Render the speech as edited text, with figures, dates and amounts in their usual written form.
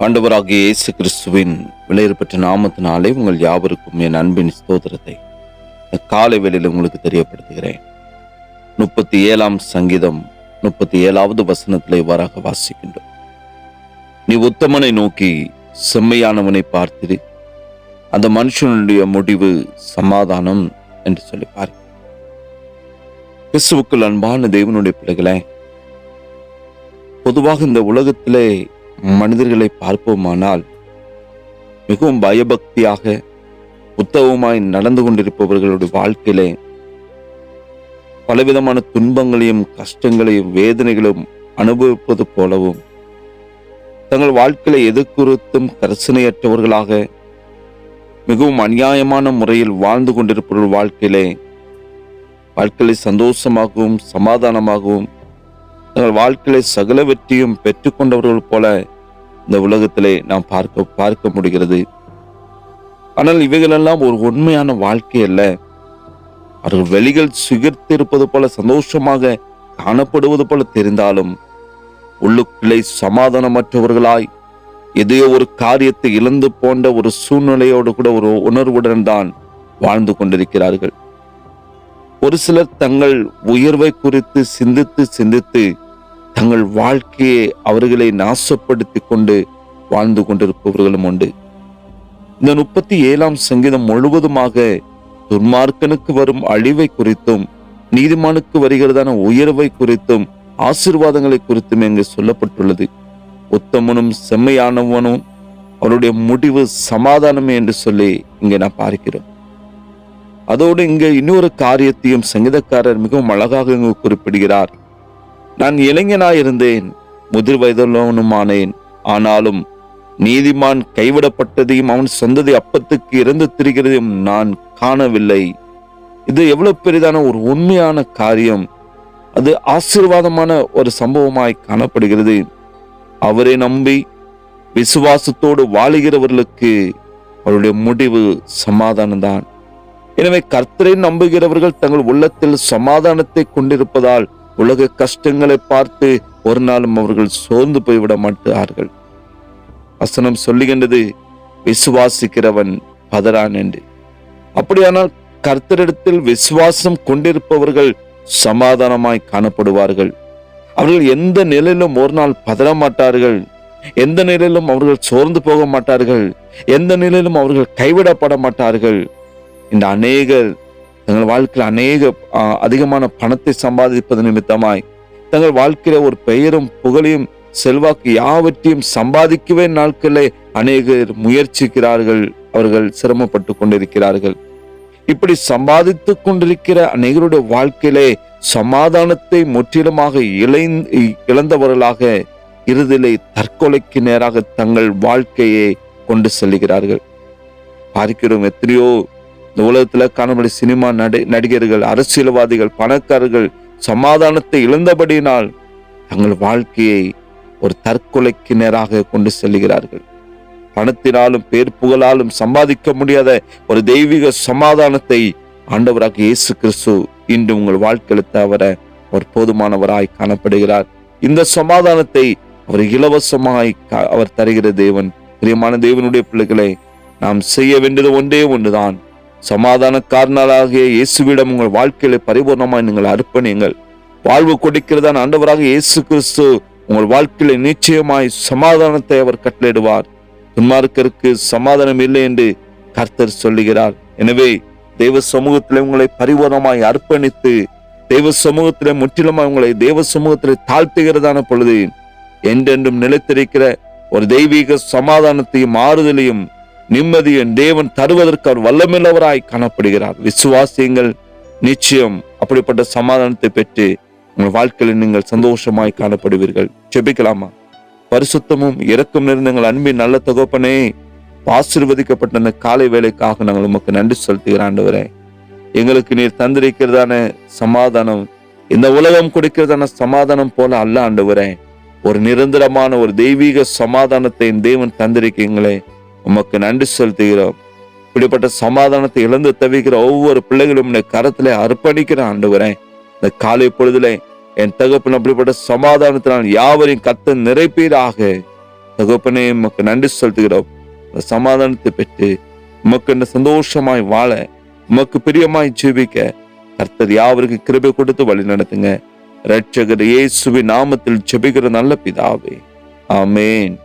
ஆண்டவராகிய இயேசு கிறிஸ்துவின் விலையேறப்பெற்ற நாமத்தினாலே உங்கள் யாவருக்கும் என் அன்பின் ஸ்தோத்திரத்தை இந்த காலை வேளையில் உங்களுக்கு தெரியப்படுத்துகிறேன். 37ஆம் சங்கீதம் 37வது வசனத்திலே இவ்வாறாக வாசிக்கின்றோம். நீ உத்தமனை நோக்கி செம்மையானவனை பார்த்திரு, அந்த மனுஷனுடைய முடிவு சமாதானம் என்று சொல்லி பாருங்கள். கிறிஸ்துவுக்குள் அன்பான தேவனுடைய பிள்ளைகளே, பொதுவாக இந்த உலகத்திலே மனிதர்களை பார்ப்போமானால் மிகவும் பயபக்தியாக உத்தமமாய் நடந்து கொண்டிருப்பவர்களுடைய வாழ்க்கையிலே பலவிதமான துன்பங்களையும் கஷ்டங்களையும் வேதனைகளும் அனுபவிப்பது போலவும், தங்கள் வாழ்க்கையில எது குறித்தும் கரிசனையற்றவர்களாக மிகவும் அநியாயமான முறையில் வாழ்ந்து கொண்டிருப்பவர்கள் வாழ்க்கையில சந்தோஷமாகவும் சமாதானமாகவும் தங்கள் வாழ்க்கையில சகல வெற்றியும் பெற்றுக்கொண்டவர்கள் போல இந்த உலகத்திலே நாம் பார்க்க முடிகிறது. ஆனால் இவைகளெல்லாம் ஒரு உண்மையான வாழ்க்கை அல்ல. அவர்கள் வெளிகள் சுகிர்த்திருப்பது போல சந்தோஷமாக காணப்படுவது போல தெரிந்தாலும் உள்ளுக்குள்ளே சமாதானமற்றவர்களாய் எதையோ ஒரு காரியத்தை இழந்து போன்ற ஒரு சூழ்நிலையோடு கூட ஒரு உணர்வுடன் தான் வாழ்ந்து கொண்டிருக்கிறார்கள். ஒரு சிலர் தங்கள் உயர்வை குறித்து சிந்தித்து தங்கள் வாழ்க்கையை அவர்களை நாசப்படுத்தி கொண்டு வாழ்ந்து கொண்டிருப்பவர்களும் உண்டு. இந்த 37ஆம் சங்கீதம் முழுவதுமாக துன்மார்க்கனுக்கு வரும் அழிவை குறித்தும் நீதிமானுக்கு வருகிறதான உயர்வை குறித்தும் ஆசீர்வாதங்களை குறித்தும் இங்கு சொல்லப்பட்டுள்ளது. உத்தமனும் செம்மையானவனும் அவருடைய முடிவு சமாதானமே என்று சொல்லி இங்கே நான் பார்க்கிறோம். அதோடு இங்கே இன்னொரு காரியத்தையும் சங்கீதக்காரர் மிகவும் அழகாக இங்கு குறிப்பிடுகிறார். நான் இளைஞனாயிருந்தேன், முதிர் வயதுள்ளவனுமானேன், ஆனாலும் நீதிமான் கைவிடப்பட்டதையும் அவன் சொந்ததை அப்பத்துக்கு இறந்து திரிகிறதையும் நான் காணவில்லை. இது எவ்வளவு பெரிதான ஒரு உண்மையான காரியம். அது ஆசீர்வாதமான ஒரு சம்பவமாய் காணப்படுகிறது. அவரை நம்பி விசுவாசத்தோடு வாழுகிறவர்களுக்கு அவருடைய முடிவு சமாதானம்தான். எனவே கர்த்தரை நம்புகிறவர்கள் தங்கள் உள்ளத்தில் சமாதானத்தை கொண்டிருப்பதால் உலக கஷ்டங்களை பார்த்து ஒரு நாளும் அவர்கள் சோர்ந்து போய்விட மாட்டார்கள். வசனம் சொல்லுகின்றது, விசுவாசிக்கிறவன் பதறான் என்று. அப்படியானால் கர்த்தரிடத்தில் விசுவாசம் கொண்டிருப்பவர்கள் சமாதானமாய் காணப்படுவார்கள். அவர்கள் எந்த நிலையிலும் ஒரு நாள் பதற மாட்டார்கள். எந்த நிலையிலும் அவர்கள் சோர்ந்து போக மாட்டார்கள். எந்த நிலையிலும் அவர்கள் கைவிடப்பட மாட்டார்கள். இந்த அநேகர் தங்கள் வாழ்க்கையில் அதிகமான பணத்தை சம்பாதிப்பது நிமித்தமாய் தங்கள் வாழ்க்கையில ஒரு பெயரும் புகழையும் செல்வாக்கு யாவற்றையும் சம்பாதிக்கவே நாட்களே அநேகர் முயற்சிக்கிறார்கள். அவர்கள் சிரமப்பட்டு கொண்டிருக்கிறார்கள். இப்படி சம்பாதித்து கொண்டிருக்கிற அநேகருடைய வாழ்க்கையிலே சமாதானத்தை முற்றிலுமாக இழந்தவர்களாக இறுதியிலே தற்கொலைக்கு நேராக தங்கள் வாழ்க்கையை கொண்டு செல்கிறார்கள். பார்க்கிறோம், எத்தனையோ இந்த உலகத்துல காணப்படும் சினிமா நடிகர்கள், அரசியல்வாதிகள், பணக்காரர்கள் சமாதானத்தை இழந்தபடியினால் தங்கள் வாழ்க்கையை ஒரு தற்கொலைக்கு நேராக கொண்டு செல்கிறார்கள். பணத்தினாலும் பேர் புகழாலும் சம்பாதிக்க முடியாத ஒரு தெய்வீக சமாதானத்தை ஆண்டவராக இயேசு கிறிஸ்து இன்று உங்கள் வாழ்க்கையில் தவிர அவர் போதுமானவராய் காணப்படுகிறார். இந்த சமாதானத்தை அவர் இலவசமாய் அவர் தருகிற தேவன். பிரியமான தேவனுடைய பிள்ளைகளை, நாம் செய்ய வேண்டியது ஒன்றே ஒன்றுதான். சமாதானக்காரனாகிய இயேசுவிடம் உங்கள் வாழ்க்கையில பரிபூர்ணமாய் நீங்கள் அர்ப்பணியுங்கள். வாழ்வு கொடுக்கிறதான ஆண்டவராக இயேசு கிறிஸ்து உங்கள் வாழ்க்கையில நிச்சயமாய் சமாதானத்தை அவர் கட்டளையிடுவார். துன்மார்க்கருக்கு சமாதானம் இல்லை என்று கர்த்தர் சொல்லுகிறார். எனவே தெய்வ சமூகத்திலே உங்களை பரிபூர்ணமாய் அர்ப்பணித்து தெய்வ சமூகத்திலே முற்றிலுமாய் உங்களை தெய்வ சமூகத்திலே தாழ்த்துகிறதான பொழுது என்றென்றும் நிலைத்திருக்கிற ஒரு தெய்வீக சமாதானத்தையும் ஆறுதலையும் நிம்மதியும் தேவன் தருவதற்கு அவர் வல்லமில்லவராய் காணப்படுகிறார். விசுவாசியுங்கள், நிச்சயம் அப்படிப்பட்ட சமாதானத்தை பெற்று உங்கள் வாழ்க்கையில் நீங்கள் சந்தோஷமாய் காணப்படுவீர்கள். ஜெபிக்கலாமா? பரிசுத்தமும் இரக்கம் நிறைந்த எங்கள் அன்பின் நல்ல தகப்பனே, ஆசீர்வதிக்கப்பட்ட அந்த காலை வேலைக்காக நாங்கள் உமக்கு நன்றி செலுத்துகிற ஆண்டவரே. எங்களுக்கு நீர் தந்திருக்கிறதான சமாதானம் இந்த உலகம் கொடுக்கிறதான சமாதானம் போல அல்ல ஆண்டவரே. ஒரு நிரந்தரமான ஒரு தெய்வீக சமாதானத்தை தேவன் தந்திருக்கீங்களே, உமக்கு நன்றி செலுத்துகிறோம். இப்படிப்பட்ட சமாதானத்தை இழந்து தவிக்கிற ஒவ்வொரு பிள்ளைகளும் கரத்திலே அர்ப்பணிக்கிற ஆண்டவரே, இந்த காலை பொழுதுல என் தகப்பன் அப்படிப்பட்ட சமாதானத்தினால் யாவரையும் கர்த்தர் நிறைப்பீராக. தகப்பனே, உமக்கு நன்றி செலுத்துகிறோம். இந்த சமாதானத்தை பெற்று உமக்கு சந்தோஷமாய் வாழ, உமக்கு பிரியமாய் ஜீவிக்க கர்த்தர் யாவருக்கு கிருபை கொடுத்து வழி நடத்துங்க. இரட்சகர் இயேசுவின் நாமத்தில் ஜெபிக்கிற நல்ல பிதாவே, ஆமென்.